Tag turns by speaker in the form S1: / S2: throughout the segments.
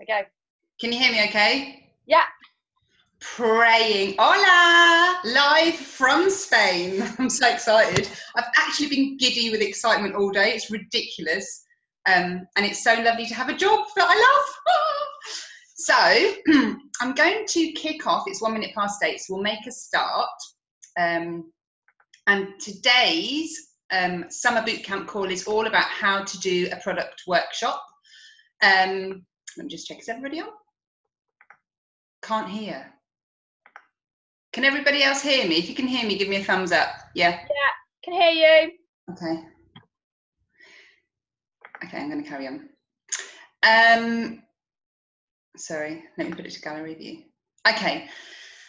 S1: Okay.
S2: Can you hear me okay?
S1: Yeah.
S2: Praying. Hola! Live from Spain. I'm so excited. I've actually been giddy with excitement all day. It's ridiculous. And it's so lovely to have a job that I love. So I'm going to kick off. It's 1 minute past 8, so we'll make a start. And today's summer bootcamp call is all about how to do a product workshop. Let me just check, is everybody on? Can't hear. Can everybody else hear me? If you can hear me, give me a thumbs up. Yeah?
S1: Yeah, can hear you.
S2: Okay. Okay, I'm going to carry on. Sorry, let me put it to gallery view. Okay,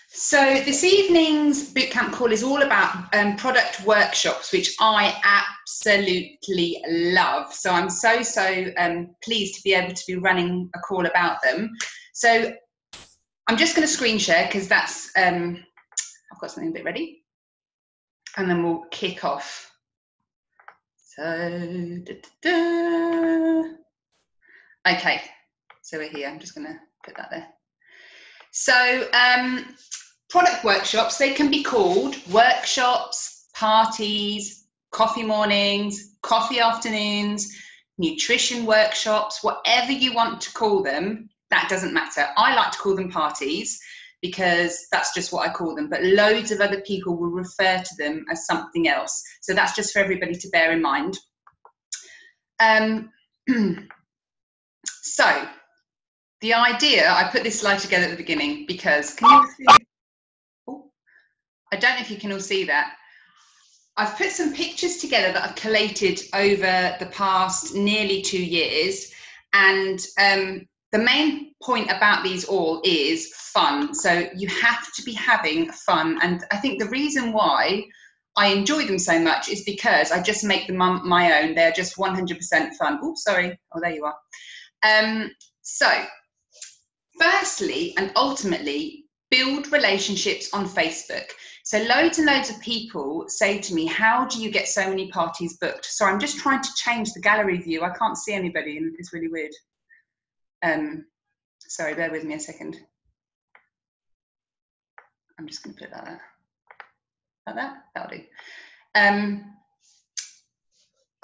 S2: so this evening's bootcamp call is all about product workshops, which I absolutely love. So I'm so pleased to be able to be running a call about them. So I'm just going to screen share because that's, I've got something a bit ready. And then we'll kick off. So, okay, so we're here. I'm just going to put that there. So, product workshops, they can be called workshops, parties, coffee mornings, coffee afternoons, nutrition workshops, whatever you want to call them, that doesn't matter. I like to call them parties because that's just what I call them, but loads of other people will refer to them as something else. So that's just for everybody to bear in mind. So the idea, I put this slide together at the beginning because, can you all see? Oh, I don't know if you can all see that. I've put some pictures together that I've collated over the past nearly 2 years, and the main point about these all is fun. So you have to be having fun, and I think the reason why I enjoy them so much is because I just make them my own. They're just 100% fun. Oh, sorry. Oh, there you are. So firstly and ultimately, build relationships on Facebook. So loads and loads of people say to me, how do you get so many parties booked? So I'm just trying to change the gallery view. I can't see anybody and it's really weird. Sorry, bear with me a second. I'm just going to put that there. Like that? That'll do.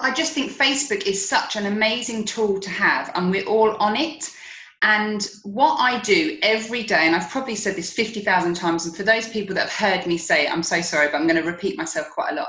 S2: I just think Facebook is such an amazing tool to have, and we're all on it. And what I do every day, and I've probably said this 50,000 times, and for those people that have heard me say it, I'm so sorry, but I'm going to repeat myself quite a lot.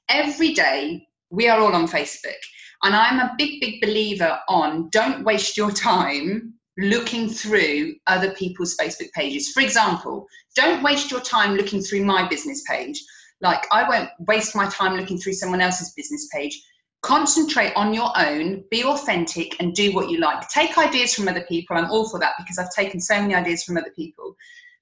S2: Every day, we are all on Facebook. And I'm a big believer on don't waste your time looking through other people's Facebook pages. For example, don't waste your time looking through my business page. Like, I won't waste my time looking through someone else's business page. Concentrate on your own, be authentic, and do what you like. Take ideas from other people. I'm all for that because I've taken so many ideas from other people.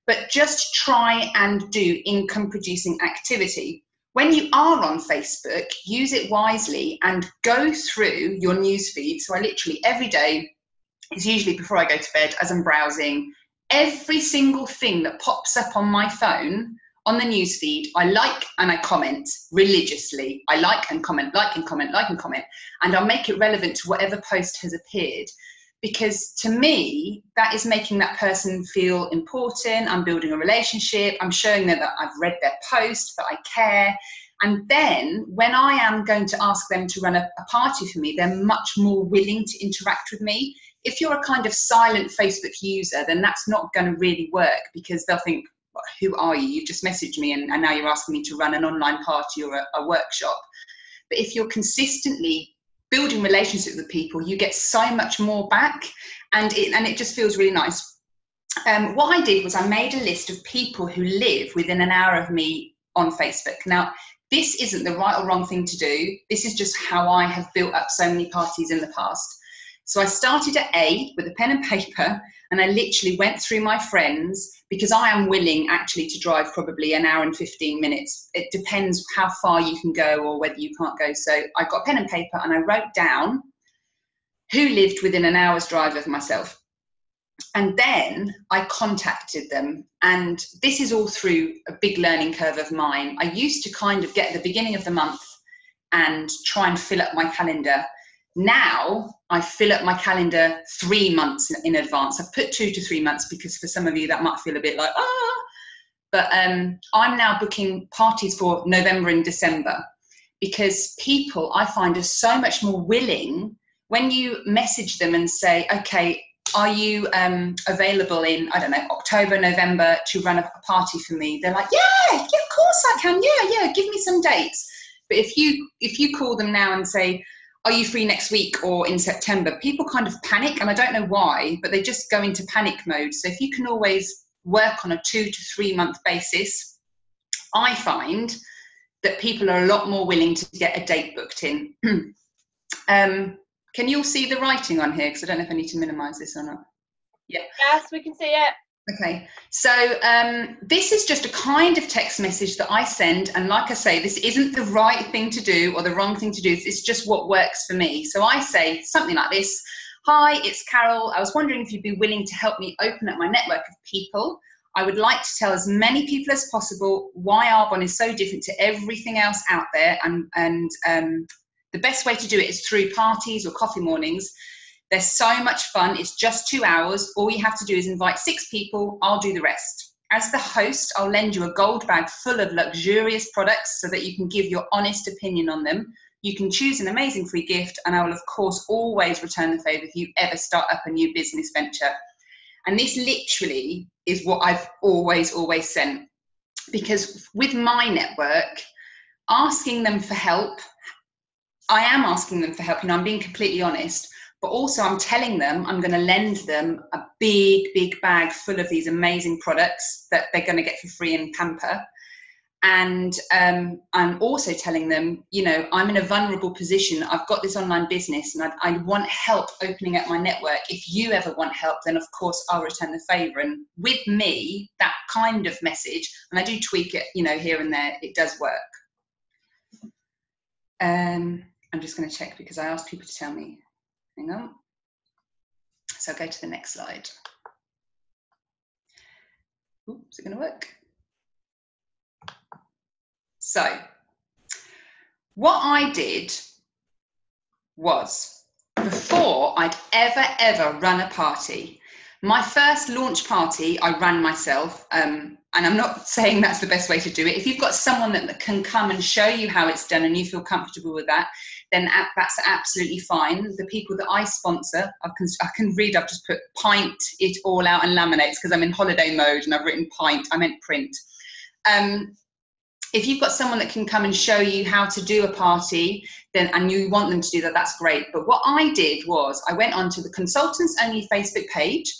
S2: But just try and do income-producing activity. When you are on Facebook, use it wisely and go through your newsfeed. So I literally, every day, it's usually before I go to bed, as I'm browsing, every single thing that pops up on my phone, on the newsfeed, I like and I comment religiously. I like and comment, like and comment, like and comment, and I'll make it relevant to whatever post has appeared. Because to me, that is making that person feel important. I'm building a relationship. I'm showing them that I've read their post, that I care. And then when I am going to ask them to run a party for me, they're much more willing to interact with me. If you're a kind of silent Facebook user, then that's not going to really work because they'll think, who are you? You've just messaged me and now you're asking me to run an online party or a workshop. But if you're consistently building relationships with people, you get so much more back, and it just feels really nice. What I did was I made a list of people who live within an hour of me on Facebook. Now, this isn't the right or wrong thing to do. This is just how I have built up so many parties in the past. So I started at A with a pen and paper, and I literally went through my friends because I am willing actually to drive probably an hour and 15 minutes. It depends how far you can go or whether you can't go. So I got pen and paper and I wrote down who lived within an hour's drive of myself. And then I contacted them. And this is all through a big learning curve of mine. I used to kind of get at the beginning of the month and try and fill up my calendar. Now I fill up my calendar 3 months in advance. I've put 2 to 3 months because for some of you that might feel a bit like, but I'm now booking parties for November and December, because people, I find, are so much more willing when you message them and say, okay, are you available in, I don't know, October, November to run a party for me? They're like, yeah, of course I can. Yeah, give me some dates. But if you call them now and say, are you free next week or in September? People kind of panic, and I don't know why, but they just go into panic mode. So if you can always work on a 2 to 3 month basis, I find that people are a lot more willing to get a date booked in. Can you all see the writing on here? Because I don't know if I need to minimize this or not. Yeah.
S1: Yes, we can see it.
S2: Okay, so this is just a kind of text message that I send, and like I say, this isn't the right thing to do or the wrong thing to do, it's just what works for me. So I say something like this: hi, it's Carol. I was wondering if you'd be willing to help me open up my network of people. I would like to tell as many people as possible why Arbonne is so different to everything else out there, and the best way to do it is through parties or coffee mornings. They're so much fun. It's just 2 hours. All you have to do is invite 6 people. I'll do the rest. As the host, I'll lend you a gold bag full of luxurious products so that you can give your honest opinion on them. You can choose an amazing free gift, and I will, of course, always return the favour if you ever start up a new business venture. And this literally is what I've always sent, because with my network, asking them for help, I am asking them for help, I'm being completely honest, but also I'm telling them I'm going to lend them a big bag full of these amazing products that they're going to get for free in Pamper. And I'm also telling them, I'm in a vulnerable position. I've got this online business and I want help opening up my network. If you ever want help, then of course I'll return the favour. And with me, that kind of message, and I do tweak it, here and there, it does work. I'm just going to check because I asked people to tell me. Hang on. So I'll go to the next slide. Ooh, is it going to work? So what I did was, before I'd ever run a party, my first launch party I ran myself, and I'm not saying that's the best way to do it. If you've got someone that can come and show you how it's done and you feel comfortable with that, then that's absolutely fine. The people that I sponsor, I can read, I've just put pint it all out and laminates because I'm in holiday mode and I've written pint, I meant print. If you've got someone that can come and show you how to do a party, and you want them to do that, that's great. But what I did was I went onto the Consultants Only Facebook page,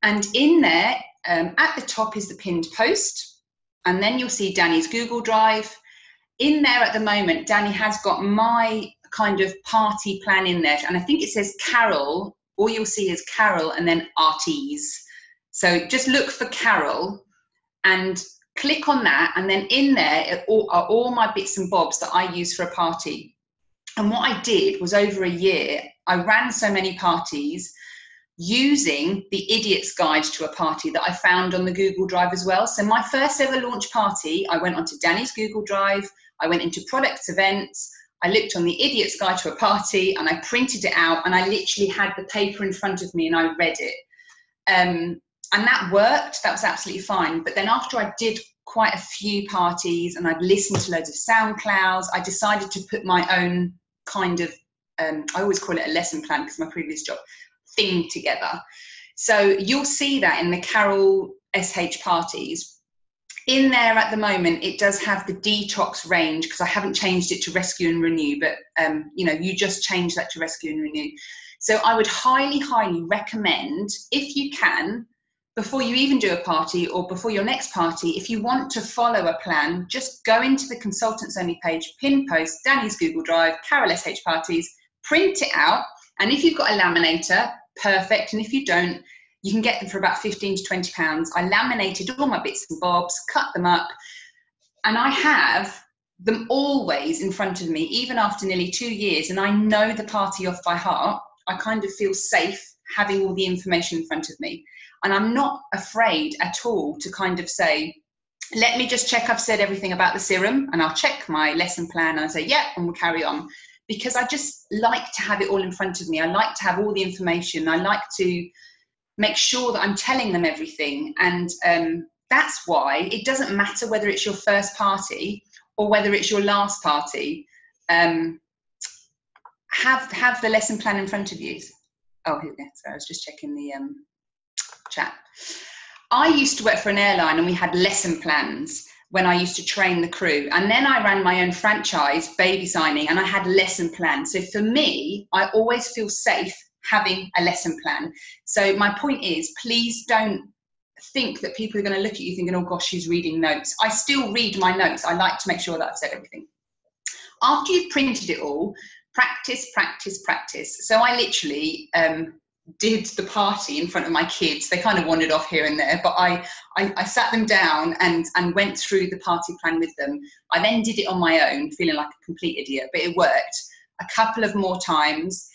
S2: and in there, at the top is the pinned post, and then you'll see Danny's Google Drive. In there at the moment, Danny has got my kind of party plan in there, and I think it says Carol. All you'll see is Carol and then Artise. So just look for Carol and click on that, and then in there are all my bits and bobs that I use for a party. And what I did was, over a year, I ran so many parties using the Idiot's Guide to a Party that I found on the Google Drive as well. So my first ever launch party, I went onto Danny's Google Drive, I went into products events, I looked on the Idiot's Guide to a Party, and I printed it out, and I literally had the paper in front of me and I read it. And that worked, that was absolutely fine. But then after I did quite a few parties and I'd listened to loads of SoundClouds, I decided to put my own kind of, I always call it a lesson plan because my previous job, thing together. So you'll see that in the Carol SH parties. In there at the moment, it does have the detox range because I haven't changed it to rescue and renew, but you just change that to rescue and renew. So I would highly recommend, if you can, before you even do a party or before your next party, if you want to follow a plan, just go into the Consultants Only page, pin post, Danny's Google Drive, Carol SH parties, print it out. And if you've got a laminator, perfect. And if you don't, you can get them for about £15 to £20. I laminated all my bits and bobs, cut them up, and I have them always in front of me, even after nearly 2 years. And I know the party off by heart. I kind of feel safe having all the information in front of me. And I'm not afraid at all to kind of say, let me just check I've said everything about the serum, and I'll check my lesson plan and I'll say, yeah, and we'll carry on. because I just like to have it all in front of me. I like to have all the information. I like to make sure that I'm telling them everything. And that's why it doesn't matter whether it's your first party or whether it's your last party. Have the lesson plan in front of you. Oh, here we go. So I was just checking the chat. I used to work for an airline and we had lesson plans when I used to train the crew. And then I ran my own franchise, baby signing, and I had lesson plans. So for me, I always feel safe having a lesson plan. So my point is, please don't think that people are going to look at you thinking, oh gosh, she's reading notes. I still read my notes. I like to make sure that I've said everything. After you've printed it all, practice, practice, practice. So I literally did the party in front of my kids. They kind of wandered off here and there, but I sat them down and went through the party plan with them. I then did it on my own, feeling like a complete idiot, but it worked a couple of more times.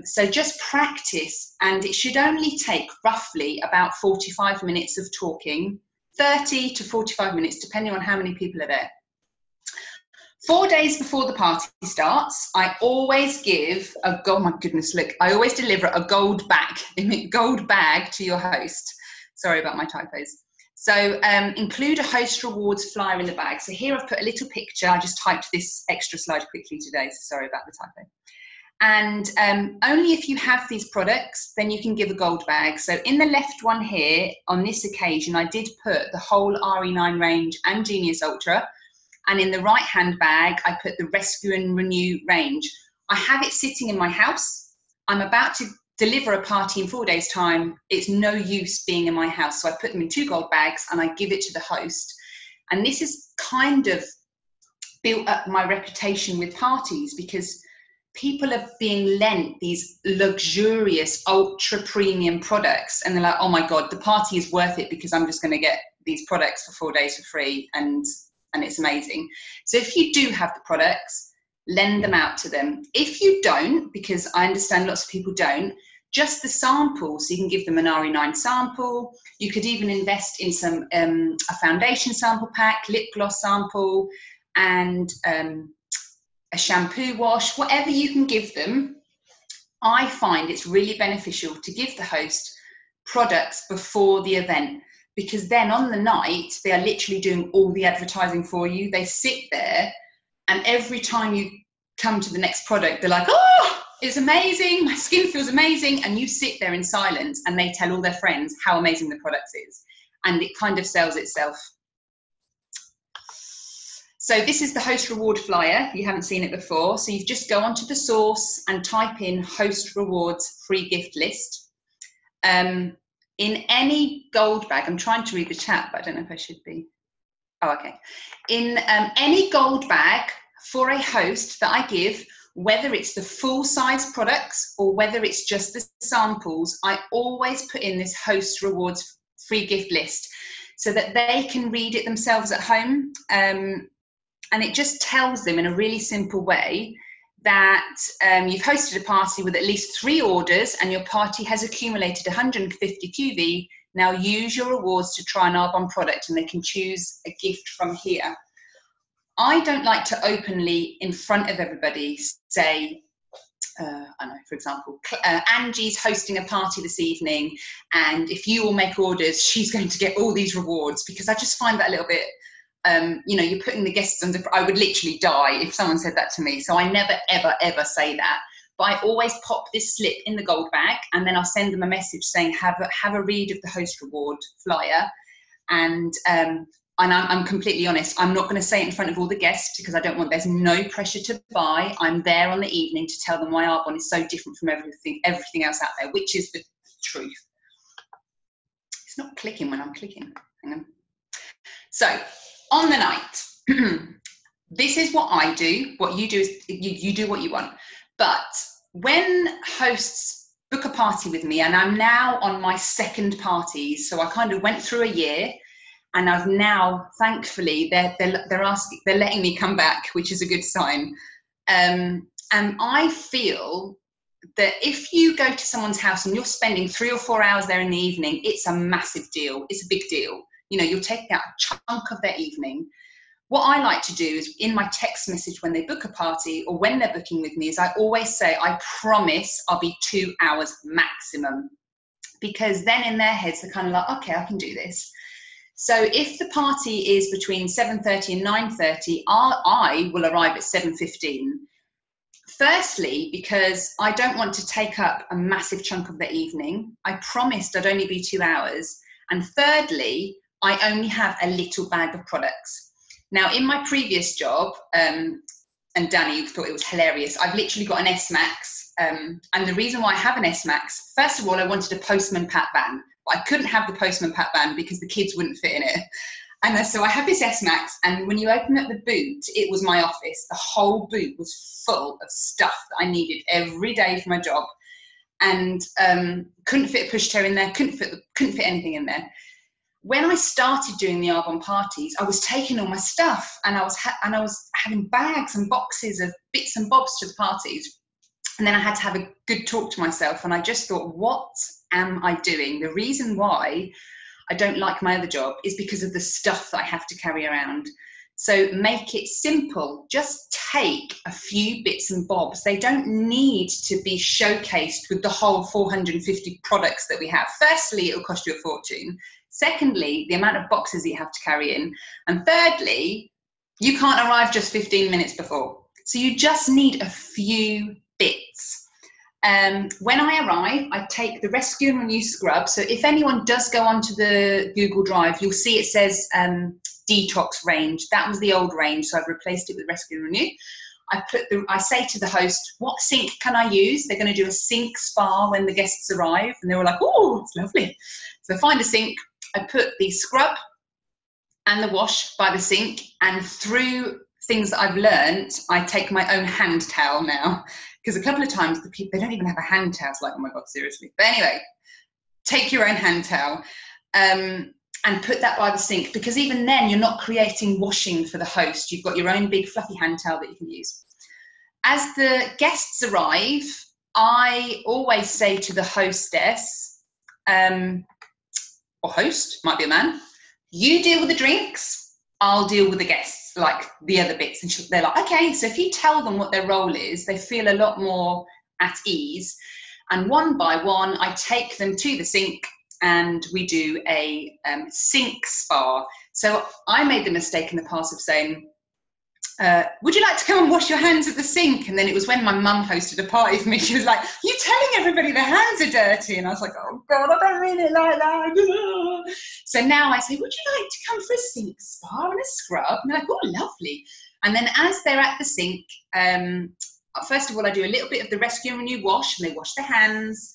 S2: So just practice, and it should only take roughly about 45 minutes of talking, 30 to 45 minutes, depending on how many people are there. 4 days before the party starts, I always give a, oh my goodness, look, I always deliver a gold bag to your host. Sorry about my typos. So include a host rewards flyer in the bag. So here I've put a little picture. I just typed this extra slide quickly today, so sorry about the typo. And only if you have these products, then you can give a gold bag. So in the left one here, on this occasion, I did put the whole RE9 range and Genius Ultra. And in the right-hand bag, I put the Rescue and Renew range. I have it sitting in my house. I'm about to deliver a party in 4 days' time. It's no use being in my house. So I put them in 2 gold bags and I give it to the host. And this has kind of built up my reputation with parties, because people are being lent these luxurious, ultra premium products. And they're like, oh my God, the party is worth it because I'm just going to get these products for 4 days for free. And it's amazing. So if you do have the products, lend them out to them. If you don't, because I understand lots of people don't, just the sample. So you can give them an RE9 sample. You could even invest in some a foundation sample pack, lip gloss sample, and a shampoo wash, whatever you can give them. I find it's really beneficial to give the host products before the event, because then on the night, they are literally doing all the advertising for you. They sit there, and every time you come to the next product, they're like, oh, it's amazing, my skin feels amazing. And you sit there in silence and they tell all their friends how amazing the product is. And it kind of sells itself. So this is the host reward flyer. If you haven't seen it before. So you just go onto the source and type in host rewards free gift list. In any gold bag, I'm trying to read the chat, but I don't know if I should be. Oh, okay. In any gold bag for a host that I give, whether it's the full size products or whether it's just the samples, I always put in this host rewards free gift list so that they can read it themselves at home. And it just tells them in a really simple way that you've hosted a party with at least 3 orders and your party has accumulated 150 QV. Now use your rewards to try an Arbonne product, and they can choose a gift from here. I don't like to openly, in front of everybody, say, I don't know, for example, Angie's hosting a party this evening, and if you all make orders, she's going to get all these rewards, because I just find that a little bit, you know, you're putting the guests under, I would literally die if someone said that to me. So I never, ever, ever say that. But I always pop this slip in the gold bag, and then I'll send them a message saying, have a read of the host reward flyer. And I'm completely honest, I'm not going to say it in front of all the guests, because I don't want, there's no pressure to buy. I'm there on the evening to tell them why Arbonne is so different from everything else out there, which is the truth. It's not clicking when I'm clicking. Hang on. So, on the night, this is what I do. What you do is you do what you want. But when hosts book a party with me, and I'm now on my 2nd party, so I kind of went through a year, and I've now, thankfully, they're letting me come back, which is a good sign. And I feel that if you go to someone's house and you're spending 3 or 4 hours there in the evening, it's a massive deal. It's a big deal. You know, you'll take out a chunk of their evening. what I like to do is in my text message when they book a party or when they're booking with me is I always say, I promise I'll be 2 hours maximum, because then in their heads, they're kind of like, okay, I can do this. So if the party is between 7:30 and 9:30, I will arrive at 7:15. Firstly, because I don't want to take up a massive chunk of the evening. I promised I'd only be 2 hours. And thirdly, I only have a little bag of products. Now, in my previous job, and Danny thought it was hilarious, I've literally got an S-Max. And the reason why I have an S-Max, first of all, I wanted a postman pat van, but I couldn't have the postman pat van because the kids wouldn't fit in it. And so I have this S-Max, and when you open up the boot, it was my office. The whole boot was full of stuff that I needed every day for my job, and couldn't fit a pushchair in there, couldn't fit anything in there. When I started doing the Arbonne parties, I was taking all my stuff, and I was having bags and boxes of bits and bobs to the parties. And then I had to have a good talk to myself, and I just thought, what am I doing? The reason why I don't like my other job is because of the stuff that I have to carry around. So make it simple. Just take a few bits and bobs. They don't need to be showcased with the whole 450 products that we have. Firstly, it'll cost you a fortune. Secondly, the amount of boxes that you have to carry in. And thirdly, you can't arrive just 15 minutes before. So you just need a few bits. When I arrive, I take the Rescue and Renew scrub. So if anyone does go onto the Google Drive, you'll see it says detox range. That was the old range, so I've replaced it with Rescue and Renew. I say to the host, what sink can I use? They're going to do a sink spa when the guests arrive, and they were like, oh, it's lovely. So I find a sink, I put the scrub and the wash by the sink, and through things that I've learned, I take my own hand towel now, because a couple of times the people, they don't even have a hand towel. It's like, oh my God, seriously. But anyway, take your own hand towel and put that by the sink, because even then you're not creating washing for the host. You've got your own big fluffy hand towel that you can use. As the guests arrive, I always say to the hostess, or host, might be a man, you deal with the drinks, I'll deal with the guests, like the other bits. And they're like, okay. So if you tell them what their role is, they feel a lot more at ease. And one by one, I take them to the sink, and we do a sink spa. So I made the mistake in the past of saying, would you like to come and wash your hands at the sink? And then it was when my mum hosted a party for me, she was like, you're telling everybody their hands are dirty. And I was like, oh God, I don't mean it like that. So now I say, would you like to come for a sink spa and a scrub? And they're like, oh, lovely. And then as they're at the sink, first of all, I do a little bit of the Rescue and Renew wash, and they wash their hands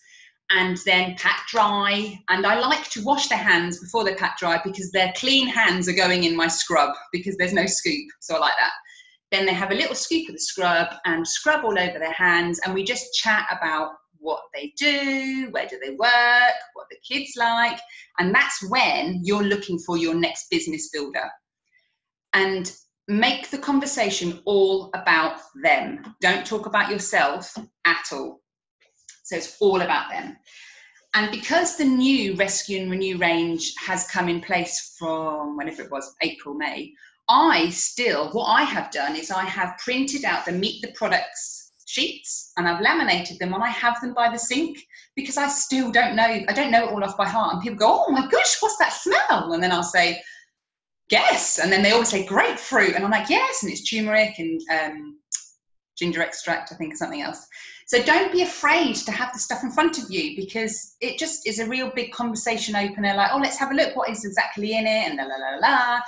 S2: and then pat dry. And I like to wash their hands before they pat dry, because their clean hands are going in my scrub, because there's no scoop. So I like that. Then they have a little scoop of the scrub and scrub all over their hands, and we just chat about what they do, where do they work, what the kids like. And that's when you're looking for your next business builder. And make the conversation all about them. Don't talk about yourself at all. So it's all about them. And because the new Rescue and Renew range has come in place from whenever it was, April, May, what I have done is I have printed out the Meet the Products sheets, and I've laminated them, and I have them by the sink, because I still don't know, I don't know it all off by heart. And people go, oh my gosh, what's that smell? And then I'll say, guess. And then they always say grapefruit. And I'm like, yes. And it's turmeric and ginger extract, I think, or something else. So don't be afraid to have the stuff in front of you, because it just is a real big conversation opener. Like, oh, let's have a look. What is exactly in it? And la, la, la, la.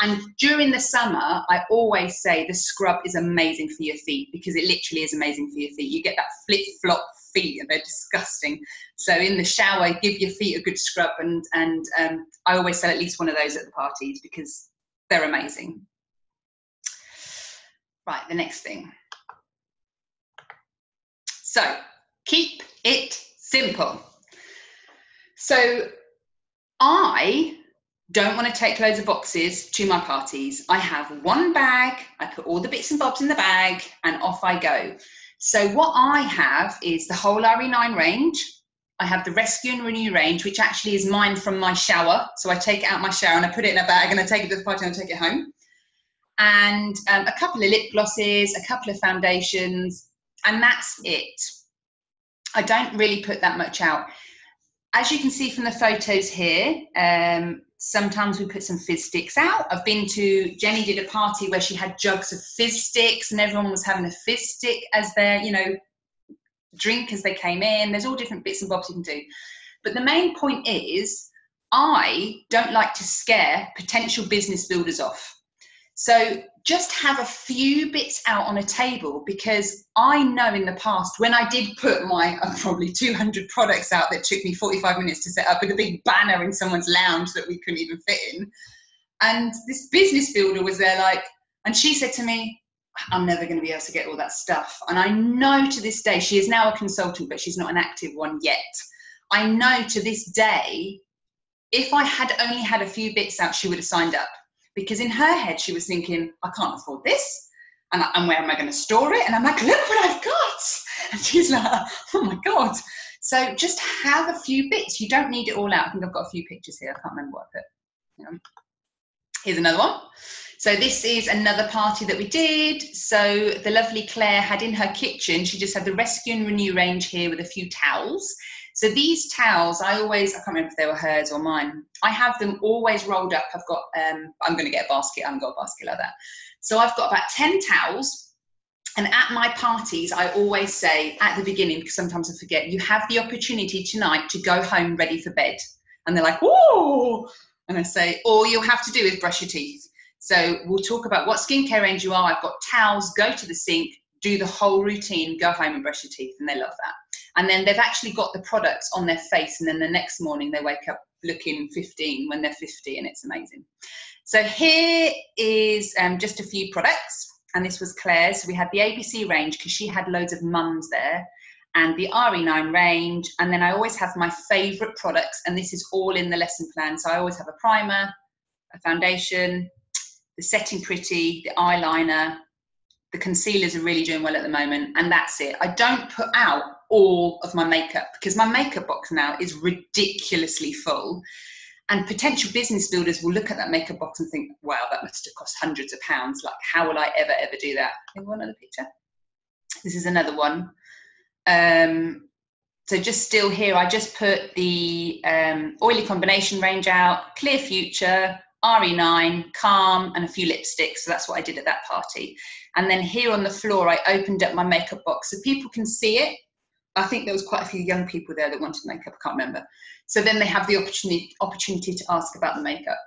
S2: And during the summer, I always say the scrub is amazing for your feet, because it literally is amazing for your feet. You get that flip-flop feet, and they're disgusting. So in the shower, give your feet a good scrub. And I always sell at least one of those at the parties, because they're amazing. Right, the next thing. So keep it simple. So I don't want to take loads of boxes to my parties. I have one bag, I put all the bits and bobs in the bag, and off I go. So what I have is the whole RE9 range. I have the Rescue and Renew range, which actually is mine from my shower. So I take it out my shower and I put it in a bag, and I take it to the party and I take it home. and a couple of lip glosses, a couple of foundations, and that's it. I don't really put that much out. As you can see from the photos here, sometimes we put some fizz sticks out. I've been to, Jenny did a party where she had jugs of fizz sticks and everyone was having a fizz stick as their, you know, drink as they came in. There's all different bits and bobs you can do. But the main point is, I don't like to scare potential business builders off. So just have a few bits out on a table, because I know in the past when I did put my probably 200 products out that took me 45 minutes to set up with a big banner in someone's lounge that we couldn't even fit in. And this business builder was there like, and she said to me, I'm never going to be able to get all that stuff. And I know to this day, she is now a consultant, but she's not an active one yet. I know to this day, if I had only had a few bits out, she would have signed up. Because in her head, she was thinking, I can't afford this. And where am I going to store it? And I'm like, look what I've got. And she's like, oh my God. So just have a few bits. You don't need it all out. I think I've got a few pictures here. I can't remember what I put. Here's another one. So this is another party that we did. So the lovely Claire had in her kitchen, she just had the Rescue and Renew range here with a few towels. So these towels, I can't remember if they were hers or mine. I have them always rolled up. I've got, I'm going to get a basket. I haven't got a basket like that. So I've got about 10 towels. And at my parties, I always say at the beginning, because sometimes I forget, you have the opportunity tonight to go home ready for bed. And they're like, whoa. And I say, all you'll have to do is brush your teeth. So we'll talk about what skincare range you are. I've got towels, go to the sink, do the whole routine, go home and brush your teeth. And they love that. And then they've actually got the products on their face, and then the next morning they wake up looking 15 when they're 50, and it's amazing. So here is just a few products, and this was Claire's. So we had the ABC range because she had loads of mums there, and the RE9 range, and then I always have my favourite products, and this is all in the lesson plan. So I always have a primer, a foundation, the Setting Pretty, the eyeliner. The concealers are really doing well at the moment, and that's it. I don't put out all of my makeup because my makeup box now is ridiculously full, and potential business builders will look at that makeup box and think, wow, that must have cost hundreds of pounds. Like, how will I ever do that? Have one other picture? This is another one. So just still here, I just put the oily combination range out, Clear Future, RE9, Calm, and a few lipsticks. So that's what I did at that party. And then here on the floor, I opened up my makeup box so people can see it. I think there was quite a few young people there that wanted makeup, I can't remember. So then they have the opportunity to ask about the makeup.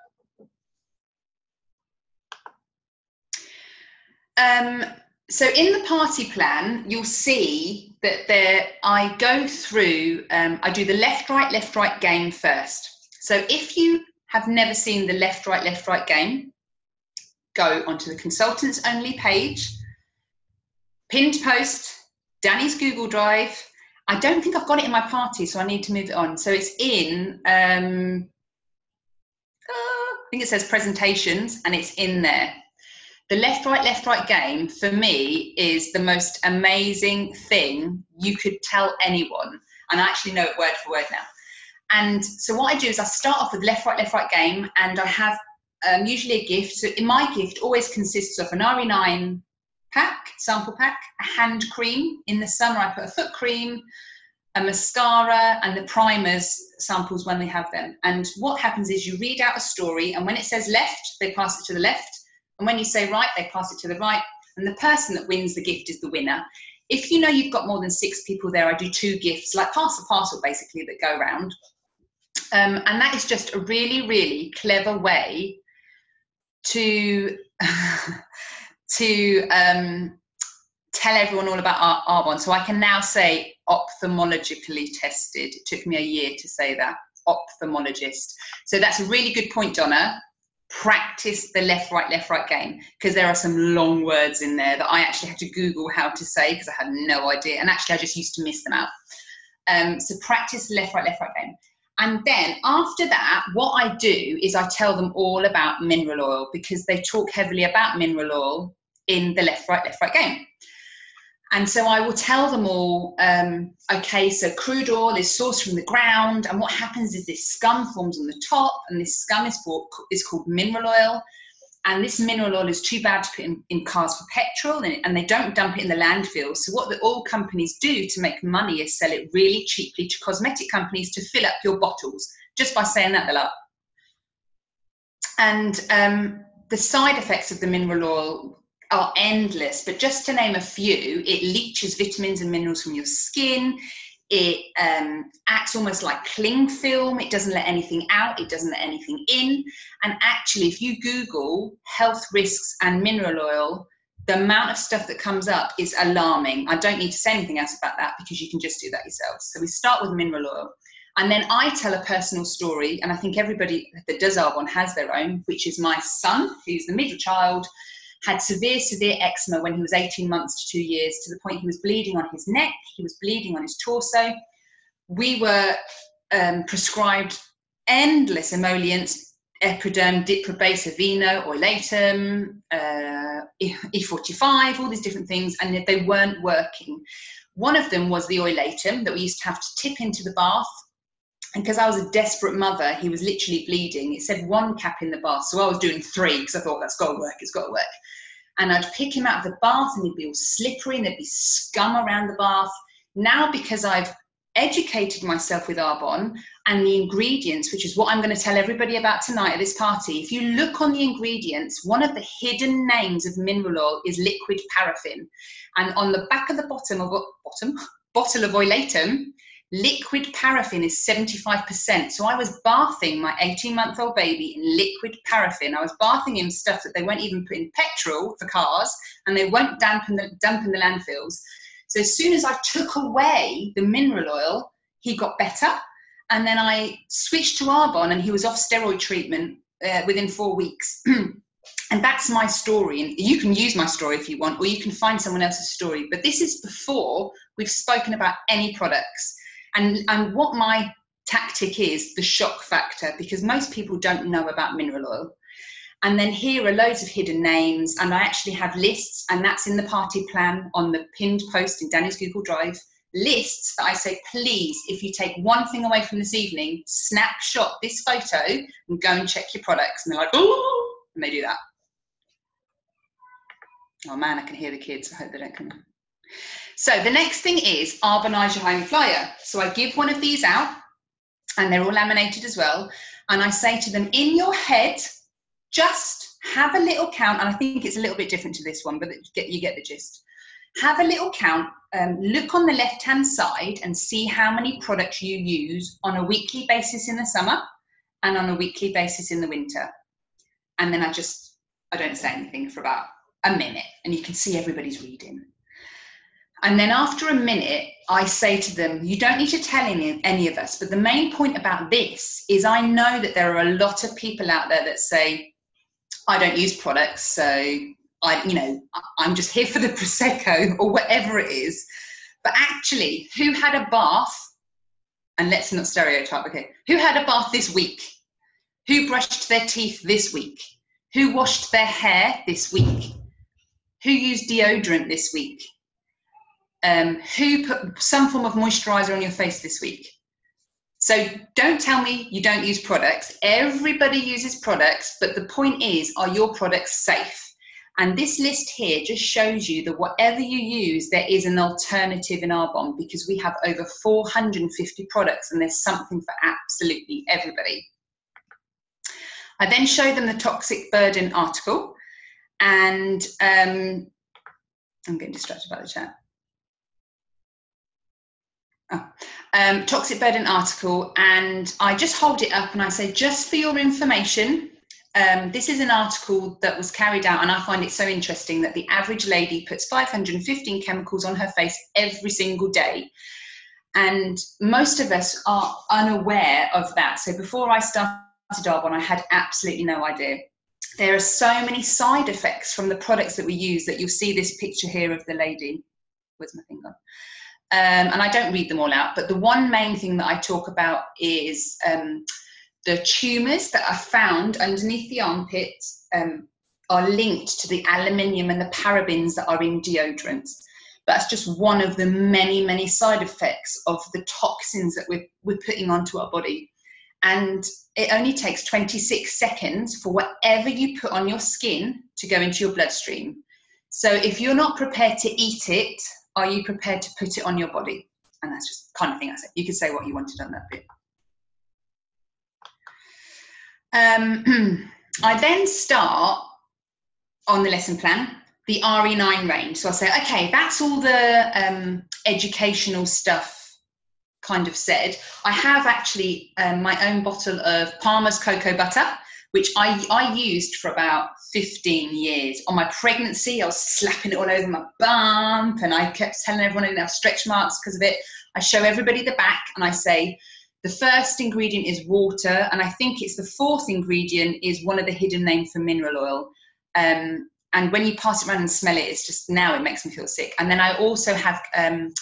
S2: So in the party plan, you'll see that I go through, I do the left, right game first. So if you have never seen the left, right game, go onto the consultants only page, pinned post, Danny's Google Drive. I don't think I've got it in my party, so I need to move it on. So it's in, I think it says presentations, and it's in there. The left, right game for me is the most amazing thing you could tell anyone. And I actually know it word for word now. And so what I do is I start off with left, right game, and I have usually a gift. So in my gift always consists of an RE9 pack, sample pack, a hand cream. In the summer I put a foot cream, a mascara, and the primers samples when they have them. And what happens is you read out a story, and when it says left, they pass it to the left. And when you say right, they pass it to the right. And the person that wins the gift is the winner. If you know you've got more than 6 people there, I do 2 gifts, like pass the parcel basically, that go around. And that is just a really, really clever way to tell everyone all about Arbonne. So I can now say ophthalmologically tested. It took me a year to say that, ophthalmologist. So that's a really good point, Donna. Practice the left, right game, because there are some long words in there that I actually had to Google how to say because I had no idea. And actually I just used to miss them out. So practice left, right game. And then after that, what I do is I tell them all about mineral oil, because they talk heavily about mineral oil in the left, right game. And so I will tell them all, okay, so crude oil is sourced from the ground, and what happens is this scum forms on the top, and this scum is called mineral oil. And this mineral oil is too bad to put in cars for petrol, and they don't dump it in the landfill. So what the oil companies do to make money is sell it really cheaply to cosmetic companies to fill up your bottles. Just by saying that, they're like. And the side effects of the mineral oil are endless, but just to name a few, it leaches vitamins and minerals from your skin. It acts almost like cling film. It doesn't let anything out. It doesn't let anything in. And actually, if you Google health risks and mineral oil, the amount of stuff that comes up is alarming. I don't need to say anything else about that because you can just do that yourselves. So we start with mineral oil. And then I tell a personal story, and I think everybody that does Arbonne has their own, which is my son, who's the middle child, had severe eczema when he was 18 months to 2 years, to the point he was bleeding on his neck, he was bleeding on his torso. We were prescribed endless emollients, Epiderm, Diprobase, Aveeno, Oilatum, E45, all these different things, and they weren't working. One of them was the Oilatum that we used to have to tip into the bath. And because I was a desperate mother, he was literally bleeding. It said 1 cap in the bath, so I was doing 3 because I thought, that's got to work, it's got to work. And I'd pick him out of the bath and he'd be all slippery and there'd be scum around the bath. Now, because I've educated myself with Arbonne and the ingredients, which is what I'm going to tell everybody about tonight at this party, if you look on the ingredients, one of the hidden names of mineral oil is liquid paraffin. And on the back of the bottle of Oilatum, liquid paraffin is 75%. So I was bathing my 18-month-old baby in liquid paraffin. I was bathing him stuff that they won't even put in petrol for cars, and they won't dump in the landfills. So as soon as I took away the mineral oil, he got better. And then I switched to Arbonne, and he was off steroid treatment within 4 weeks. And that's my story. And you can use my story if you want, or you can find someone else's story. But this is before we've spoken about any products. And what my tactic is, the shock factor, because most people don't know about mineral oil. And then here are loads of hidden names, and I actually have lists, and that's in the party plan on the pinned post in Danny's Google Drive, lists that I say, please, if you take one thing away from this evening, snapshot this photo and go and check your products. And they're like, oh, and they do that. Oh man, I can hear the kids. I hope they don't come on. So the next thing is Arbonise your home flyer. So I give one of these out, and they're all laminated as well. And I say to them, in your head, just have a little count. And I think it's a little bit different to this one, but you get the gist. Have a little count. Look on the left-hand side and see how many products you use on a weekly basis in the summer and on a weekly basis in the winter. And then I don't say anything for about a minute, and you can see everybody's reading. And then after a minute, I say to them, you don't need to tell any of us, but the main point about this is I know that there are a lot of people out there that say, I don't use products, so I'm just here for the Prosecco or whatever it is. But actually, who had a bath, and let's not stereotype, okay, who had a bath this week? Who brushed their teeth this week? Who washed their hair this week? Who used deodorant this week? Who put some form of moisturizer on your face this week? So don't tell me you don't use products. Everybody uses products, but the point is, are your products safe? And this list here just shows you that whatever you use, there is an alternative in Arbonne, because we have over 450 products and there's something for absolutely everybody. I then show them the toxic burden article, and I'm getting distracted by the chat. Toxic burden article, and I just hold it up and I say, just for your information, this is an article that was carried out, and I find it so interesting that the average lady puts 515 chemicals on her face every single day, and most of us are unaware of that. So before I started Arbonne, I had absolutely no idea. There are so many side effects from the products that we use that you'll see this picture here of the lady. Where's my thing gone? And I don't read them all out, but the one main thing that I talk about is the tumours that are found underneath the armpits are linked to the aluminium and the parabens that are in deodorants. That's just one of the many, many side effects of the toxins that we're putting onto our body. And it only takes 26 seconds for whatever you put on your skin to go into your bloodstream. So if you're not prepared to eat it, are you prepared to put it on your body? And that's just the kind of thing I said. You could say what you wanted on that bit. I then start on the lesson plan, the RE9 range. So I say, okay, that's all the educational stuff kind of said. I have actually my own bottle of Palmer's cocoa butter, which I used for about 15 years. On my pregnancy, I was slapping it all over my bump, and I kept telling everyone I didn't have stretch marks because of it. I show everybody the back and I say, the first ingredient is water, and I think it's the fourth ingredient is one of the hidden names for mineral oil. And when you pass it around and smell it, it's just, now it makes me feel sick. And then I also have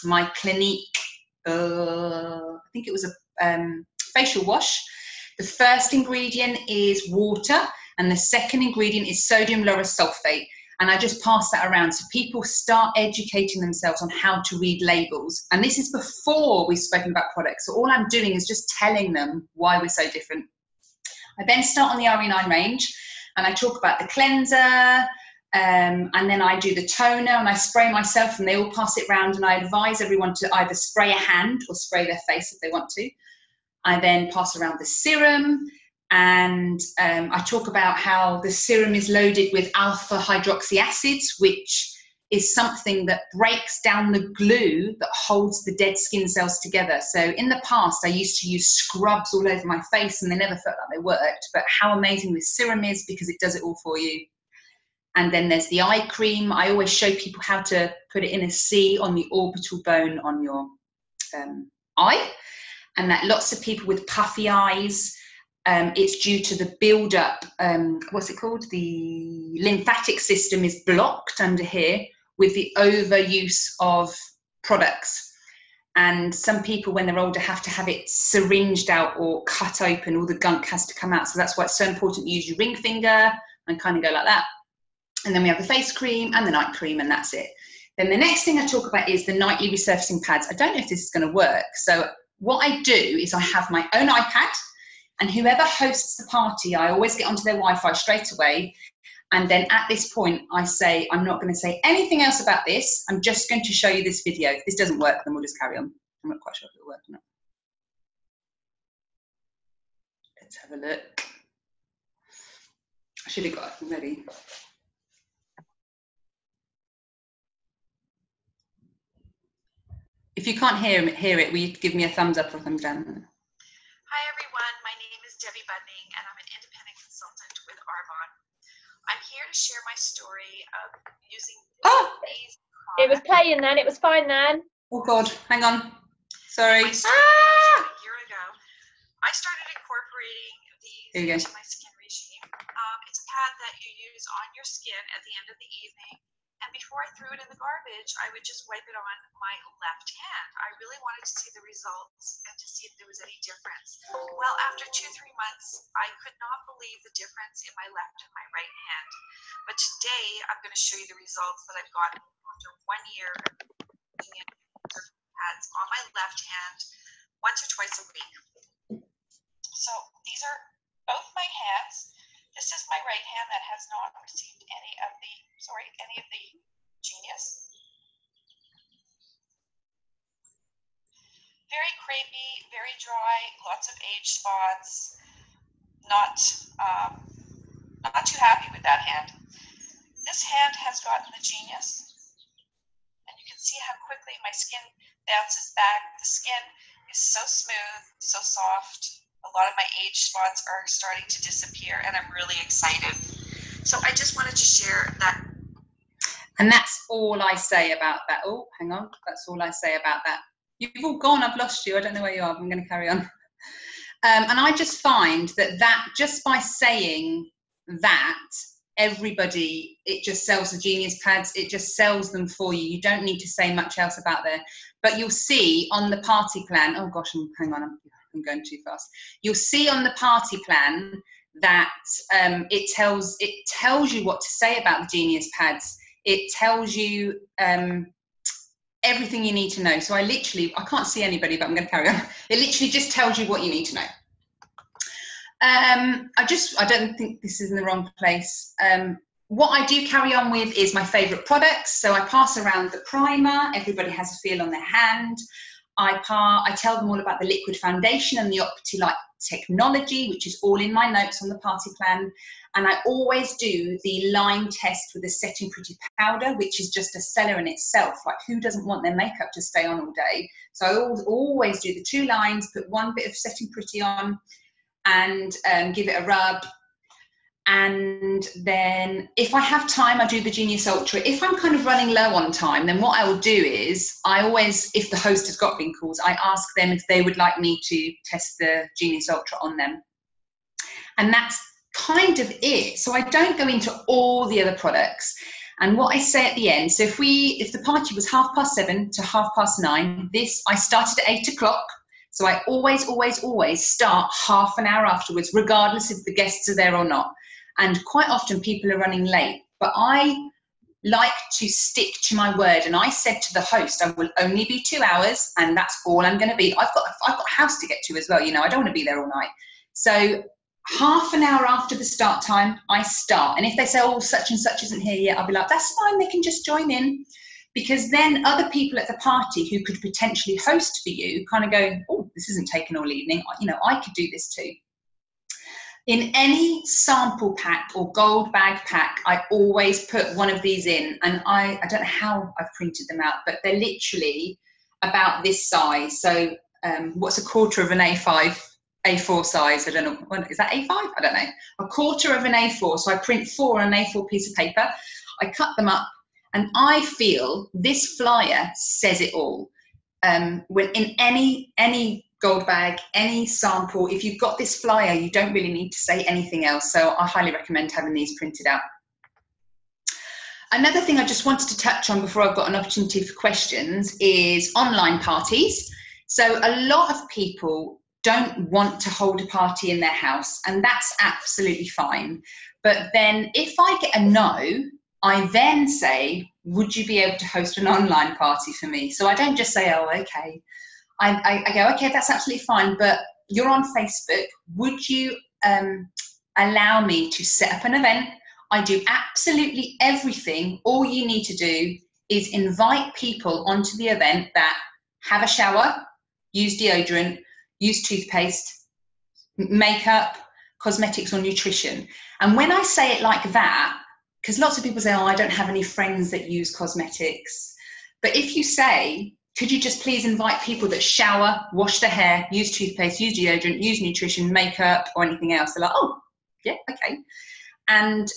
S2: my Clinique, I think it was a facial wash. The first ingredient is water, and the second ingredient is sodium lauryl sulfate. And I just pass that around so people start educating themselves on how to read labels. And this is before we've spoken about products. So all I'm doing is just telling them why we're so different. I then start on the RE9 range, and I talk about the cleanser, and then I do the toner, and I spray myself, and they all pass it round, and I advise everyone to either spray a hand or spray their face if they want to. I then pass around the serum, and I talk about how the serum is loaded with alpha hydroxy acids, which is something that breaks down the glue that holds the dead skin cells together. So in the past, I used to use scrubs all over my face, and they never felt like they worked, but how amazing this serum is because it does it all for you. And then there's the eye cream. I always show people how to put it in a C on the orbital bone on your eye. And that lots of people with puffy eyes, it's due to the build-up, what's it called? The lymphatic system is blocked under here with the overuse of products. And some people, when they're older, have to have it syringed out or cut open. All the gunk has to come out. So that's why it's so important to use your ring finger and kind of go like that. And then we have the face cream and the night cream, and that's it. Then the next thing I talk about is the nightly resurfacing pads. I don't know if this is going to work. So what I do is I have my own iPad, and whoever hosts the party, I always get onto their Wi-Fi straight away. And then at this point, I say, I'm not going to say anything else about this. I'm just going to show you this video. If this doesn't work, then we'll just carry on. I'm not quite sure if it'll work or not. Let's have a look. I should have got it ready. If you can't hear it, will you give me a thumbs up or a thumbs down?
S1: Hi everyone, my name is Debbie Bunning, and I'm an independent consultant with Arbon. I'm here to share my story of using these products.
S3: It was playing then, it was fine then.
S2: Oh God, hang on. Sorry.
S1: A year ago, I started incorporating these into my skin regime. It's a pad that you use on your skin at the end of the evening. And before I threw it in the garbage, I would just wipe it on my left hand. I really wanted to see the results and to see if there was any difference. Well, after 2-3 months, I could not believe the difference in my left and my right hand. But today, I'm going to show you the results that I've gotten after 1 year of using pads on my left hand once or twice a week. So these are both my hands. This is my right hand that has not received any of the Genius. Very crepey, very dry, lots of age spots. Not too happy with that hand. This hand has gotten the Genius, and you can see how quickly my skin bounces back. The skin is so smooth, so soft. A lot of my age spots are starting to disappear, and I'm really excited. So I just wanted to share that.
S2: And that's all I say about that. Oh, hang on. That's all I say about that. You've all gone. I've lost you. I don't know where you are. I'm going to carry on. And I just find that just by saying that, everybody, it just sells the Genius pads. It just sells them for you. You don't need to say much else about there. But you'll see on the party plan. Oh gosh, hang on. I'm going too fast. You'll see on the party plan that it tells you what to say about the Genius pads. It tells you everything you need to know. So I can't see anybody, but I'm going to carry on. It literally just tells you what you need to know. I don't think this is in the wrong place. What I do carry on with is my favourite products. So I pass around the primer. Everybody has a feel on their hand. I tell them all about the liquid foundation and the Opti-Light technology, which is all in my notes on the party plan. And I always do the line test with the Setting Pretty powder, which is just a seller in itself. Like, who doesn't want their makeup to stay on all day? So I always do the 2 lines, put 1 bit of Setting Pretty on, and give it a rub. And then if I have time, I do the Genius Ultra. If I'm kind of running low on time, then what I will do is I always, if the host has got wrinkles, I ask them if they would like me to test the Genius Ultra on them. And that's kind of it. So I don't go into all the other products. And what I say at the end, so if the party was 7:30 to 9:30, I started at 8 o'clock. So I always start half an hour afterwards, regardless if the guests are there or not. And quite often people are running late, but I like to stick to my word. And I said to the host, I will only be 2 hours, and that's all I'm going to be. I've got a house to get to as well. You know, I don't want to be there all night. So half an hour after the start time, I start. And if they say, oh, such and such isn't here yet, I'll be like, that's fine. They can just join in. Because then other people at the party who could potentially host for you kind of go, oh, this isn't taking all evening. You know, I could do this too. In any sample pack or gold bag pack, I always put one of these in. And I don't know how I've printed them out, but they're literally about this size. So what's a quarter of an A4 size? I don't know. Is that A5? I don't know. A quarter of an A4. So I print 4 on an A4 piece of paper. I cut them up. And I feel this flyer says it all. When in any gold bag, any sample, if you've got this flyer, you don't really need to say anything else. So I highly recommend having these printed out. Another thing I just wanted to touch on before I've got an opportunity for questions is online parties. So a lot of people don't want to hold a party in their house, and that's absolutely fine. But then if I get a no, I then say, would you be able to host an online party for me? So I don't just say, oh, okay. I go, okay, that's absolutely fine, but you're on Facebook. Would you allow me to set up an event? I do absolutely everything. All you need to do is invite people onto the event that have a shower, use deodorant, use toothpaste, makeup, cosmetics or nutrition. And when I say it like that, because lots of people say, oh, I don't have any friends that use cosmetics. But if you say, could you just please invite people that shower, wash their hair, use toothpaste, use deodorant, use nutrition, makeup, or anything else? They're like, oh, yeah, okay. And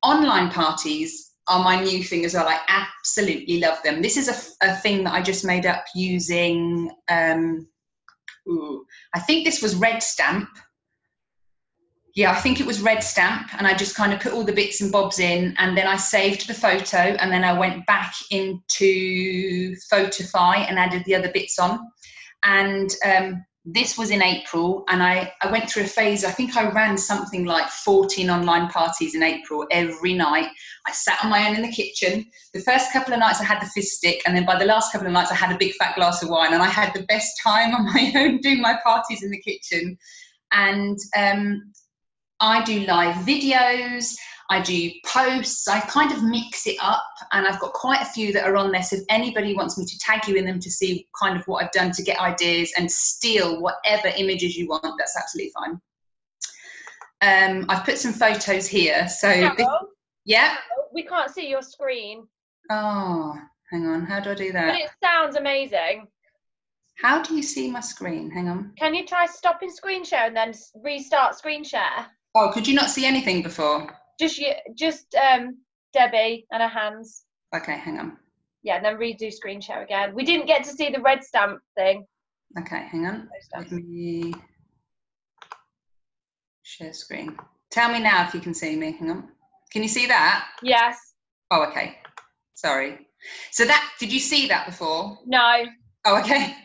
S2: online parties are my new thing as well. I absolutely love them. This is a thing that I just made up using, I think this was Red Stamp. Yeah, I think it was Red Stamp, and I just kind of put all the bits and bobs in, and then I saved the photo, and then I went back into Photify and added the other bits on. And this was in April, and I went through a phase. I think I ran something like 14 online parties in April every night. I sat on my own in the kitchen. The first couple of nights I had the fizz stick, and then by the last couple of nights I had a big fat glass of wine, and I had the best time on my own doing my parties in the kitchen. And I do live videos, I do posts, I kind of mix it up, and I've got quite a few that are on there. So if anybody wants me to tag you in them to see kind of what I've done to get ideas and steal whatever images you want, that's absolutely fine. I've put some photos here. So
S3: Carol,
S2: yeah.
S3: We can't see your screen.
S2: Oh, hang on. How do I do that?
S3: But it sounds amazing.
S2: How do you see my screen? Hang on.
S3: Can you try stopping screen share and then restart screen share?
S2: Oh, could you not see anything before?
S3: Just Debbie and her hands.
S2: Okay, hang on.
S3: Yeah, and then redo screen share again. We didn't get to see the Red Stamp thing.
S2: Okay, hang on. Let me share screen. Tell me now if you can see me. Hang on. Can you see that?
S3: Yes.
S2: Oh, okay. Sorry. So that, did you see that before?
S3: No.
S2: Oh, okay.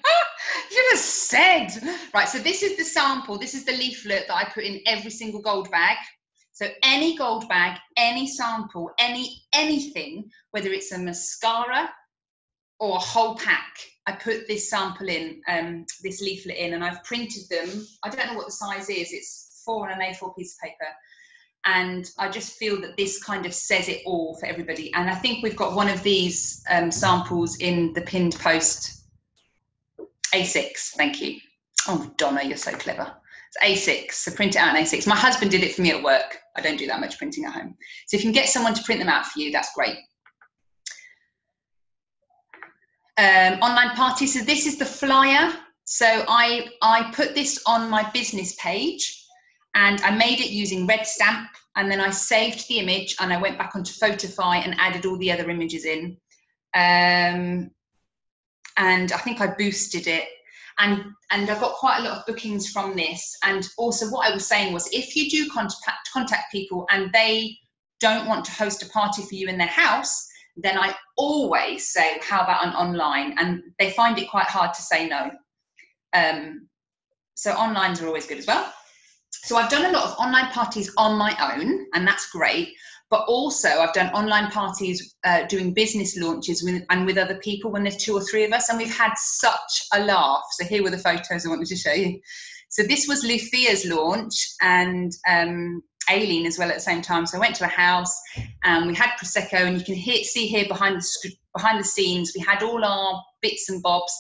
S2: You just said. Right, so this is the sample. This is the leaflet that I put in every single gold bag. So any gold bag, any sample, anything, whether it's a mascara or a whole pack, I put this sample in, this leaflet in, and I've printed them. I don't know what the size is. It's 4 on an A4 piece of paper. And I just feel that this kind of says it all for everybody. And I think we've got one of these samples in the pinned post. A6, thank you. Oh, Donna, you're so clever. It's A6, so print it out in A6. My husband did it for me at work. I don't do that much printing at home. So if you can get someone to print them out for you, that's great. Online party, so this is the flyer. So I put this on my business page and I made it using red stamp, and then I saved the image and I went back onto Photify and added all the other images in. And I think I boosted it. And I've got quite a lot of bookings from this. And also what I was saying was, if you do contact people and they don't want to host a party for you in their house, then I always say, how about an online? And they find it quite hard to say no. So onlines are always good as well. So I've done a lot of online parties on my own, and that's great. But also I've done online parties doing business launches with other people when there's 2 or 3 of us, and we've had such a laugh. So here were the photos I wanted to show you. So this was Lufia's launch, and Aileen as well at the same time. So I went to a house and we had Prosecco, and you can see here behind the scenes, we had all our bits and bobs.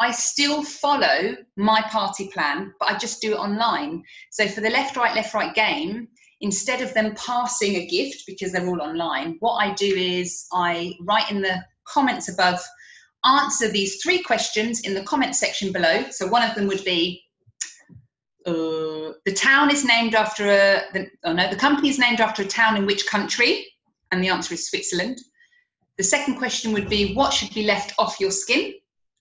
S2: I still follow my party plan, but I just do it online. So for the left, right game, instead of them passing a gift because they're all online, what I do is I write in the comments above, answer these 3 questions in the comment section below. So one of them would be, the town is named after the company is named after a town in which country? And the answer is Switzerland. The second question would be, what should be left off your skin?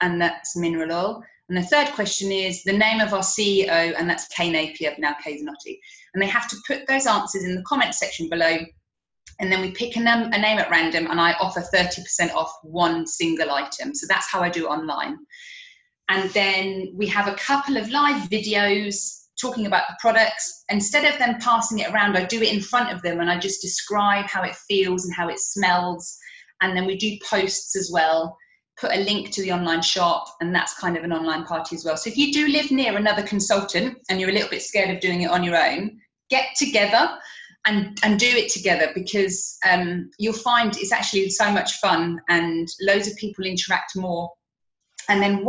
S2: And that's mineral oil. And the third question is the name of our CEO, and that's Kay Napier, now Kay Zanotti. And they have to put those answers in the comment section below, and then we pick a name at random, and I offer 30% off one single item. So that's how I do it online. And then we have a couple of live videos talking about the products. Instead of them passing it around, I do it in front of them, and I just describe how it feels and how it smells. And then we do posts as well, put a link to the online shop, and that's kind of an online party as well. So if you do live near another consultant and you're a little bit scared of doing it on your own, get together and do it together, because you'll find it's actually so much fun and loads of people interact more. And then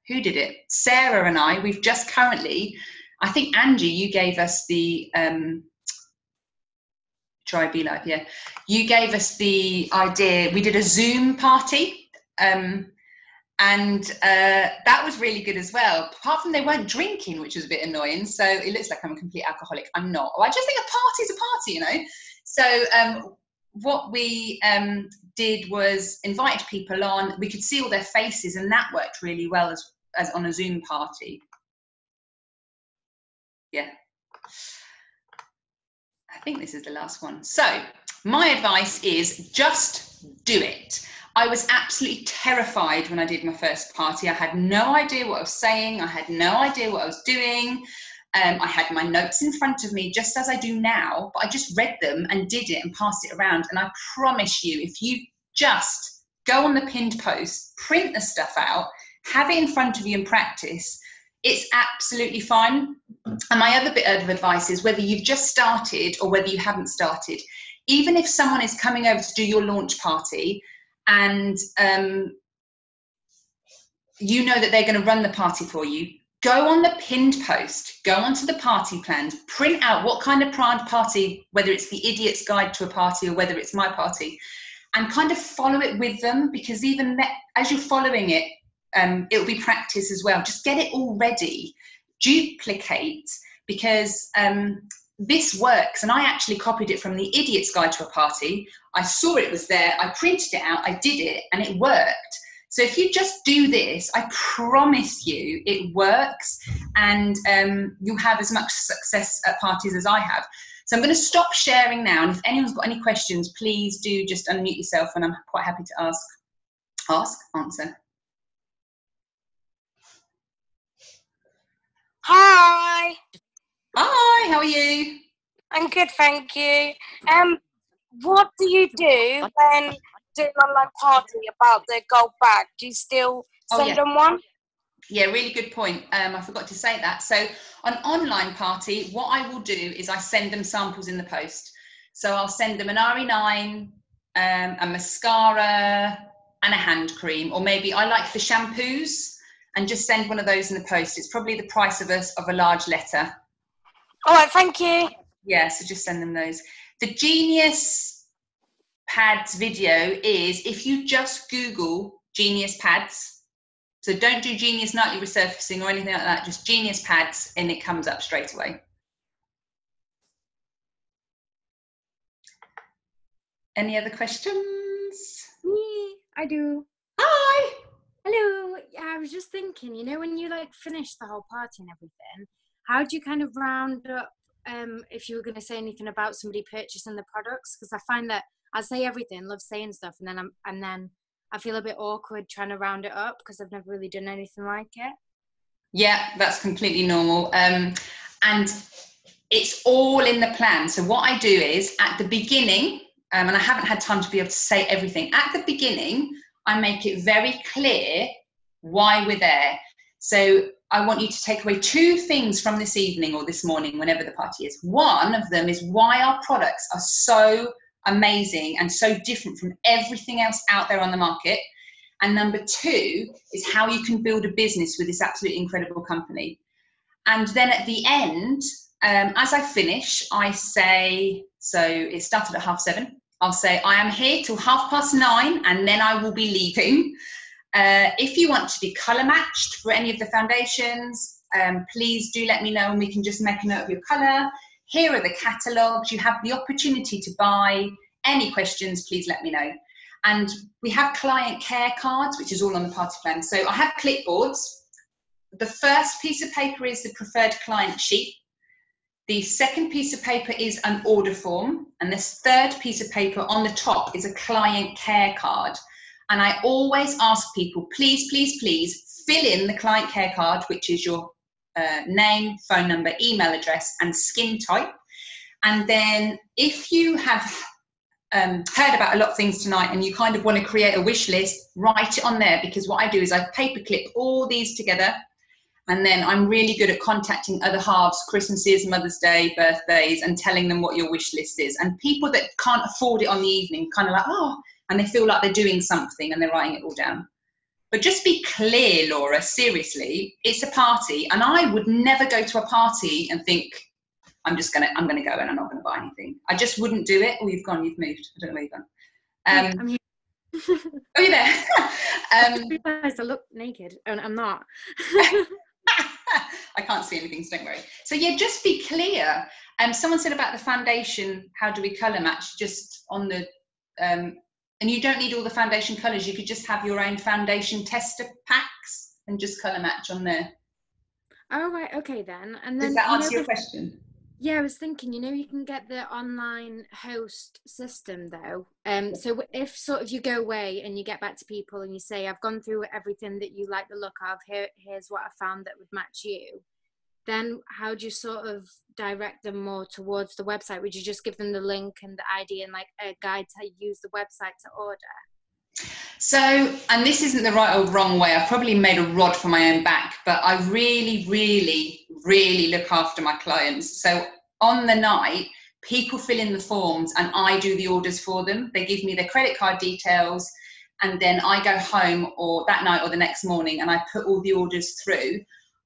S2: who did it? Sarah and I, we've just currently, I think Angie, you gave us the, try Be Live, yeah. You gave us the idea, we did a Zoom party. That was really good as well. Apart from they weren't drinking, which was a bit annoying. So it looks like I'm a complete alcoholic. I'm not. I just think a party's a party, you know. So what we did was invited people on. We could see all their faces, and that worked really well as on a Zoom party. Yeah. I think this is the last one. So my advice is just do it. I was absolutely terrified when I did my first party. I had no idea what I was saying. I had no idea what I was doing. I had my notes in front of me, just as I do now, but I just read them and did it and passed it around. And I promise you, if you just go on the pinned post, print the stuff out, have it in front of you and practice, it's absolutely fine. And my other bit of advice is, whether you've just started or whether you haven't started, even if someone is coming over to do your launch party, and you know that they're going to run the party for you, go on the pinned post, go onto the party plans, print out what kind of party, whether it's the Idiot's Guide to a Party or whether it's my party, and kind of follow it with them, because even as you're following it, it'll be practice as well. Just get it all ready, duplicate, because this works. And I actually copied it from the Idiot's Guide to a Party. I saw it was there, I printed it out, I did it, and it worked. So if you just do this, I promise you it works, and you'll have as much success at parties as I have. So I'm going to stop sharing now, and if anyone's got any questions, please do just unmute yourself, and I'm quite happy to answer.
S4: Hi.
S2: Hi, how are you?
S4: I'm good, thank you. What do you do when doing an online party about the gold bag? Do you still send them one?
S2: Yeah, really good point. I forgot to say that. So on online party, what I will do is I send them samples in the post. So I'll send them an RE9, a mascara, and a hand cream, or maybe I like the shampoos, and just send one of those in the post. It's probably the price of a large letter.
S4: All right, thank you.
S2: Yeah, so just send them those. The Genius Pads video is, if you just Google Genius Pads, so don't do Genius Nightly Resurfacing or anything like that, just Genius Pads, and it comes up straight away. Any other questions?
S5: Me, I do.
S2: Hi.
S5: Hello. Yeah, I was just thinking, you know, when you like finish the whole party and everything, how do you kind of round up if you were going to say anything about somebody purchasing the products? Because I find that I say everything, love saying stuff, and then I feel a bit awkward trying to round it up because I've never really done anything like it.
S2: Yeah, that's completely normal. And it's all in the plan. So what I do is at the beginning, and I haven't had time to be able to say everything, at the beginning, I make it very clear why we're there. So I want you to take away 2 things from this evening or this morning, whenever the party is. One of them is why our products are so amazing and so different from everything else out there on the market. And number 2 is how you can build a business with this absolutely incredible company. And then at the end, as I finish, I say, so it started at 7:30. I'll say, I am here till 9:30, and then I will be leaving. If you want to be colour matched for any of the foundations, please do let me know, and we can just make a note of your colour. Here are the catalogues. You have the opportunity to buy. Any questions, please let me know. And we have client care cards, which is all on the party plan. So I have clipboards. The first piece of paper is the preferred client sheet. The second piece of paper is an order form. And this third piece of paper on the top is a client care card. And I always ask people, please, please, please fill in the client care card, which is your name, phone number, email address, and skin type. And then if you have heard about a lot of things tonight and you kind of want to create a wish list, write it on there, because what I do is I paperclip all these together, and then I'm really good at contacting other halves, Christmases, Mother's Day, birthdays, and telling them what your wish list is. And people that can't afford it on the evening kind of like, oh, and they feel like they're doing something and they're writing it all down. But just be clear, Laura, seriously, it's a party, and I would never go to a party and think, I'm gonna go and I'm not gonna buy anything. I just wouldn't do it. Oh, you've gone, you've moved. I don't know where you've gone.
S5: I'm here.
S2: Oh, you're there.
S5: I realised I look naked, and I'm not.
S2: I can't see anything, so don't worry. So yeah, just be clear. Someone said about the foundation, how do we colour match? Just on the, and you don't need all the foundation colours. You could just have your own foundation tester packs and just colour match on there.
S5: Oh, right, okay then. And then,
S2: does that answer your question?
S5: Yeah, I was thinking, you know, you can get the online host system though. So if sort of you go away and you get back to people and you say, I've gone through everything that you like the look of, here's what I found that would match you, then how do you sort of direct them more towards the website? Would you just give them the link and the ID and like a guide to use the website to order?
S2: So, and this isn't the right or wrong way, I've probably made a rod for my own back, but I really, really, really look after my clients. So on the night, people fill in the forms and I do the orders for them. They give me their credit card details, and then I go home or that night or the next morning and I put all the orders through.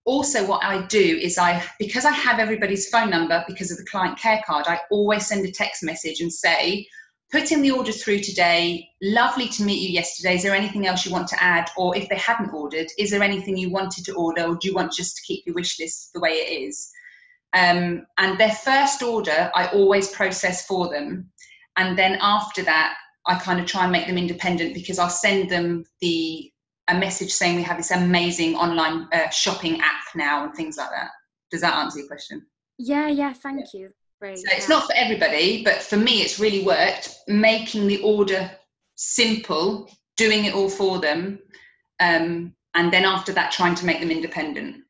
S2: Also, what I do is because I have everybody's phone number because of the client care card, I always send a text message and say, putting the order through today, lovely to meet you yesterday, is there anything else you want to add? Or if they hadn't ordered, is there anything you wanted to order, or do you want just to keep your wish list the way it is? And their first order, I always process for them. And then after that, I kind of try and make them independent, because I'll send them a message saying we have this amazing online shopping app now and things like that. Does that answer your question?
S5: Yeah, thank you. Great.
S2: So it's not for everybody, but for me, it's really worked, making the order simple, doing it all for them, and then after that, trying to make them independent.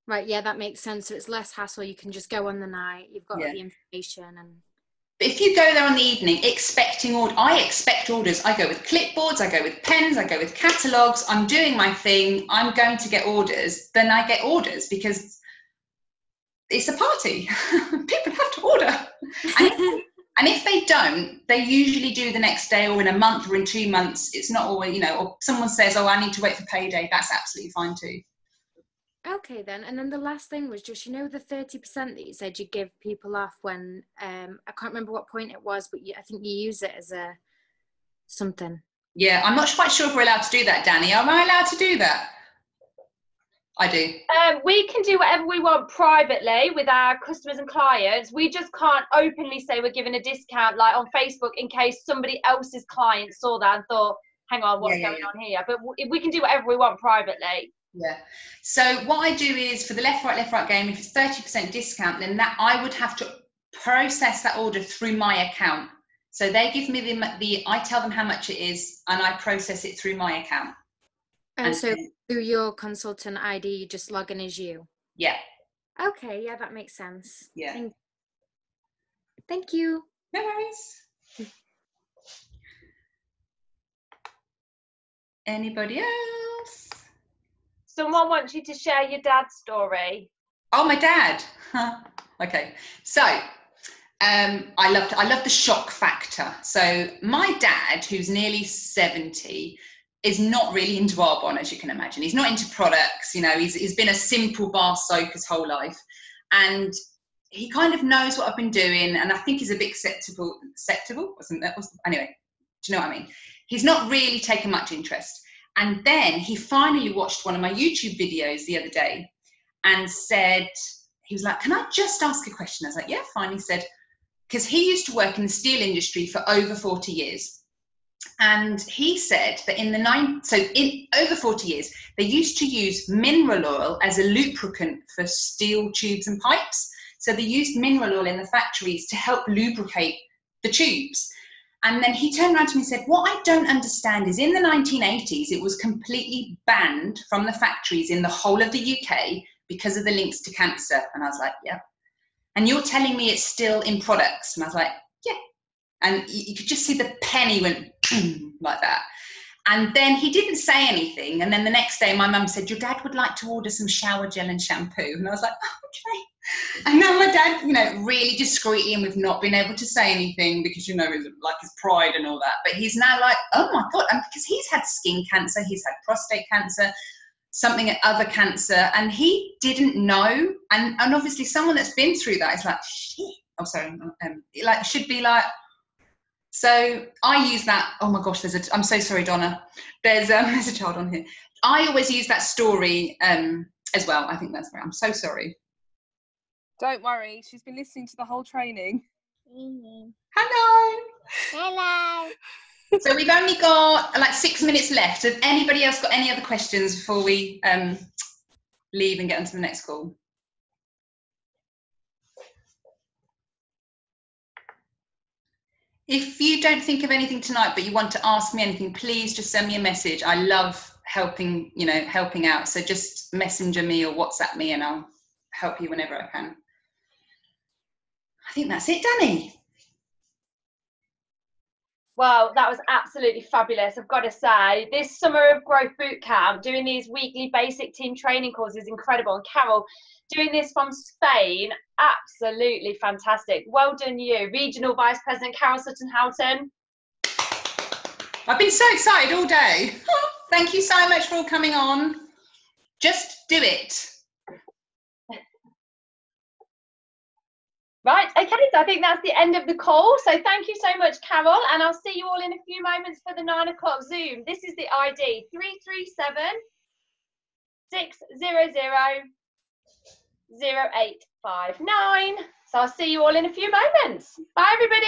S5: Right, yeah, that makes sense. So it's less hassle. You can just go on the night. You've got all the information, and
S2: But if you go there in the evening expecting I expect orders. I go with clipboards, I go with pens, I go with catalogues. I'm doing my thing. I'm going to get orders. Then I get orders because it's a party. People have to order. And if they don't, they usually do the next day or in a month or in 2 months. It's not always, or someone says, oh, I need to wait for payday. That's absolutely fine too.
S5: Okay then, and then the last thing was just, the 30% that you said you give people off when, I can't remember what point it was, but I think you use it as a something.
S2: Yeah, I'm not quite sure if we're allowed to do that, Danny. Am I allowed to do that? I do.
S3: We can do whatever we want privately with our customers and clients. We just can't openly say we're giving a discount like on Facebook in case somebody else's client saw that and thought, hang on, what's going on here? But we can do whatever we want privately.
S2: Yeah. So what I do is for the left, right game, if it's 30% discount, then that I would have to process that order through my account. So they give me I tell them how much it is and I process it through my account.
S5: And so through your consultant ID, you just log in as you?
S2: Yeah.
S5: Okay, yeah, that makes sense.
S2: Yeah.
S5: Thank you.
S2: No worries. Anybody else?
S3: Someone wants you to share your dad's story.
S2: Oh, my dad. Okay. So I love the shock factor. So my dad, who's nearly 70, is not really into Arbonne, as you can imagine. He's not into products, he's been a simple bar soak his whole life. And he kind of knows what I've been doing, and I think he's a bit acceptable, wasn't that? Anyway, do you know what I mean? He's not really taken much interest. And then he finally watched one of my YouTube videos the other day and said, he was like, can I just ask a question? I was like, yeah, fine. He said, because he used to work in the steel industry for over 40 years. And he said that in over 40 years, they used to use mineral oil as a lubricant for steel tubes and pipes. So they used mineral oil in the factories to help lubricate the tubes. And then he turned around to me and said, what I don't understand is in the 1980s, it was completely banned from the factories in the whole of the UK because of the links to cancer. And I was like, yeah. And you're telling me it's still in products? And I was like, yeah. And you could just see the penny went like that. And then he didn't say anything. And then the next day, my mum said, your dad would like to order some shower gel and shampoo. And I was like, oh, okay. And now my dad, really discreetly, and we've not been able to say anything because, his pride and all that. But he's now like, oh my God. And because he's had skin cancer, he's had prostate cancer, other cancer, and he didn't know. And obviously someone that's been through that is like, shit. Oh, sorry. Should be like, so I use that. Oh my gosh, I'm so sorry, Donna. There's a child on here. I always use that story as well. I think that's right. I'm so sorry.
S6: Don't worry, she's been listening to the whole training.
S2: Hello.
S7: Hello.
S2: So we've only got 6 minutes left. Has anybody else got any other questions before we leave and get on to the next call? If you don't think of anything tonight, but you want to ask me anything, please just send me a message. I love helping out. So just messenger me or WhatsApp me and I'll help you whenever I can. I think that's it, Danny.
S3: Well, that was absolutely fabulous. I've got to say, this Summer of Growth Bootcamp, doing these weekly basic team training courses is incredible. And Carol, doing this from Spain, absolutely fantastic. Well done you, Regional Vice President Carol Sutton Houghton.
S2: I've been so excited all day. Thank you so much for all coming on. Just do it.
S3: Right, okay, so I think that's the end of the call. So thank you so much, Carol, and I'll see you all in a few moments for the 9 o'clock Zoom. This is the ID 337 600 0859. So I'll see you all in a few moments. Bye, everybody.